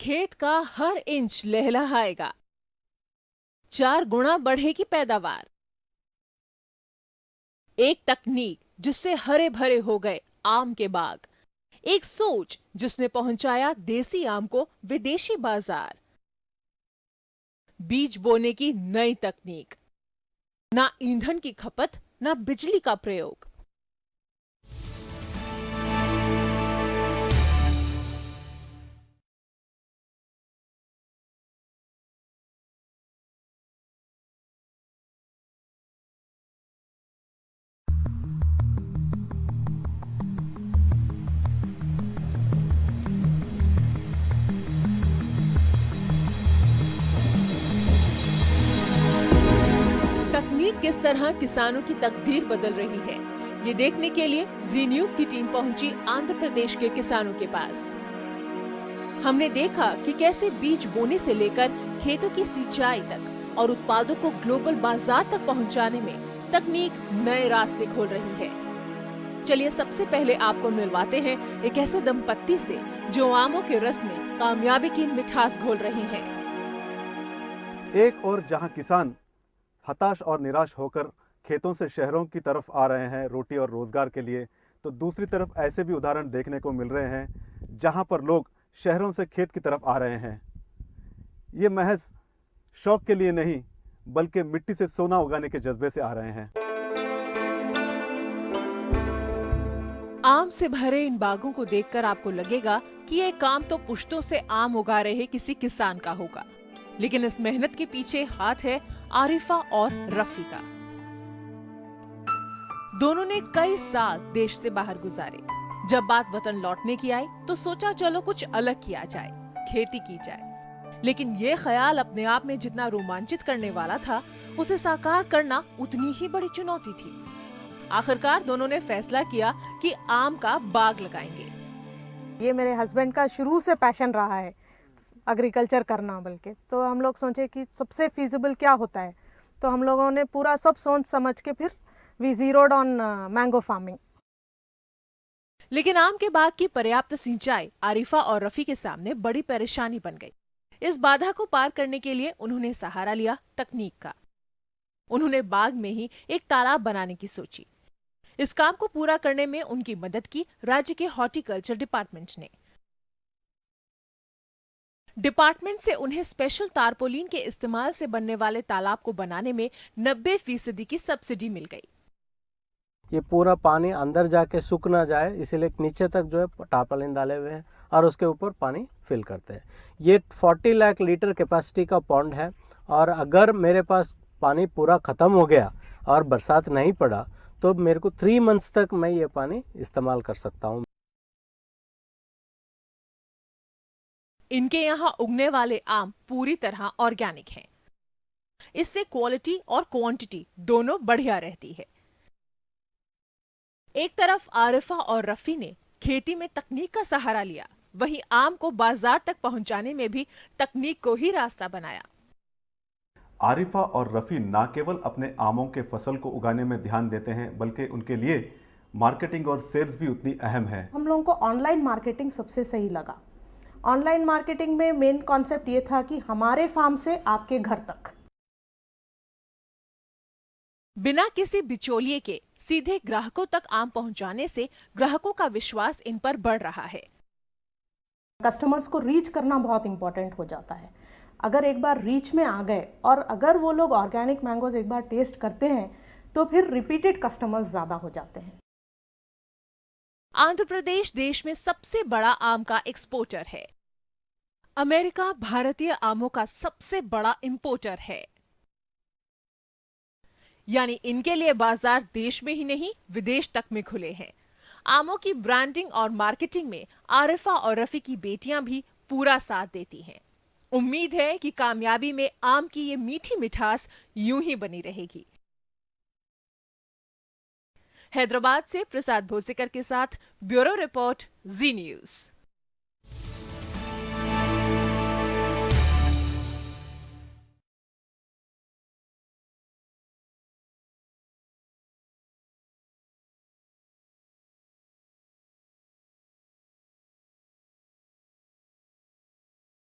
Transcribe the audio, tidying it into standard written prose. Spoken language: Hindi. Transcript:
खेत का हर इंच लहलहाएगा, 4 गुना बढ़ेगी पैदावार। एक तकनीक जिससे हरे भरे हो गए आम के बाग, एक सोच जिसने पहुंचाया देसी आम को विदेशी बाजार। बीज बोने की नई तकनीक, ना ईंधन की खपत, ना बिजली का प्रयोग। तकनीक किस तरह किसानों की तकदीर बदल रही है, ये देखने के लिए जी न्यूज की टीम पहुंची आंध्र प्रदेश के किसानों के पास। हमने देखा कि कैसे बीज बोने से लेकर खेतों की सिंचाई तक और उत्पादों को ग्लोबल बाजार तक पहुंचाने में तकनीक नए रास्ते खोल रही है। चलिए सबसे पहले आपको मिलवाते हैं एक ऐसे दंपत्ति से जो आमों के रस में कामयाबी की मिठास घोल रहे हैं। एक और जहां किसान हताश और निराश होकर खेतों से शहरों की तरफ आ रहे हैं रोटी और रोजगार के लिए, तो दूसरी तरफ ऐसे भी उदाहरण देखने को मिल रहे हैं जहां पर लोग शहरों से खेत की तरफ आ रहे हैं। ये महज शौक के लिए नहीं, बल्कि मिट्टी से सोना उगाने के जज्बे से आ रहे हैं। आम से भरे इन बागों को देखकर आपको लगेगा कि ये काम तो पुश्तों से आम उगा रहे किसी किसान का होगा, लेकिन इस मेहनत के पीछे हाथ है आरिफा और रफी का। दोनों ने कई साल देश से बाहर गुजारे। जब बात वतन लौटने की आई तो सोचा चलो कुछ अलग किया जाए, खेती की जाए। लेकिन ये ख्याल अपने आप में जितना रोमांचित करने वाला था, उसे साकार करना उतनी ही बड़ी चुनौती थी। आखिरकार दोनों ने फैसला किया कि आम का बाग लगाएंगे। ये मेरे हस्बैंड का शुरू से पैशन रहा है एग्रीकल्चर करना, बल्कि तो हम लोग सोचे कि सबसे फीजिबल क्या होता है, तो हम लोगों ने पूरा सब सोच समझ के फिर वी जीरोड ऑन मैंगो फार्मिंग। लेकिन आम के बाग की पर्याप्त सिंचाई आरिफा और रफी के सामने बड़ी परेशानी बन गई। इस बाधा को पार करने के लिए उन्होंने सहारा लिया तकनीक का। उन्होंने बाग में ही एक तालाब बनाने की सोची। इस काम को पूरा करने में उनकी मदद की राज्य के हॉर्टिकल्चर डिपार्टमेंट ने। डिपार्टमेंट से उन्हें स्पेशल तारपोलिन के इस्तेमाल से बनने वाले तालाब को बनाने में 90% की सब्सिडी मिल गई। ये पूरा पानी अंदर जाके सूख ना जाए, इसीलिए नीचे तक जो है टारपोलिन डाले हुए हैं और उसके ऊपर पानी फिल करते हैं। ये 40 लाख लीटर कैपेसिटी का पॉन्ड है, और अगर मेरे पास पानी पूरा ख़त्म हो गया और बरसात नहीं पड़ा तो मेरे को 3 मंथ्स तक मैं ये पानी इस्तेमाल कर सकता हूँ। इनके यहाँ उगने वाले आम पूरी तरह ऑर्गेनिक हैं। इससे क्वालिटी और क्वांटिटी दोनों बढ़िया रहती है। एक तरफ आरिफा और रफी ने खेती में तकनीक का सहारा लिया, वहीं आम को बाजार तक पहुंचाने में भी तकनीक को ही रास्ता बनाया। आरिफा और रफी न केवल अपने आमों के फसल को उगाने में ध्यान देते हैं, बल्कि उनके लिए मार्केटिंग और सेल्स भी उतनी अहम है। हम लोगों को ऑनलाइन मार्केटिंग सबसे सही लगा। ऑनलाइन मार्केटिंग में मेन कॉन्सेप्ट ये था कि हमारे फार्म से आपके घर तक, बिना किसी बिचौलिए के सीधे ग्राहकों तक आम पहुंचाने से ग्राहकों का विश्वास इन पर बढ़ रहा है। कस्टमर्स को रीच करना बहुत इंपॉर्टेंट हो जाता है। अगर एक बार रीच में आ गए और अगर वो लोग ऑर्गेनिक मैंगोज एक बार टेस्ट करते हैं तो फिर रिपीटेड कस्टमर्स ज़्यादा हो जाते हैं। आंध्र प्रदेश देश में सबसे बड़ा आम का एक्सपोर्टर है। अमेरिका भारतीय आमों का सबसे बड़ा इंपोर्टर है। यानी इनके लिए बाजार देश में ही नहीं, विदेश तक में खुले हैं। आमों की ब्रांडिंग और मार्केटिंग में आरिफा और रफी की बेटियां भी पूरा साथ देती हैं। उम्मीद है कि कामयाबी में आम की ये मीठी मिठास यूं ही बनी रहेगी। हैदराबाद से प्रसाद भोसेकर के साथ ब्यूरो रिपोर्ट, जी न्यूज।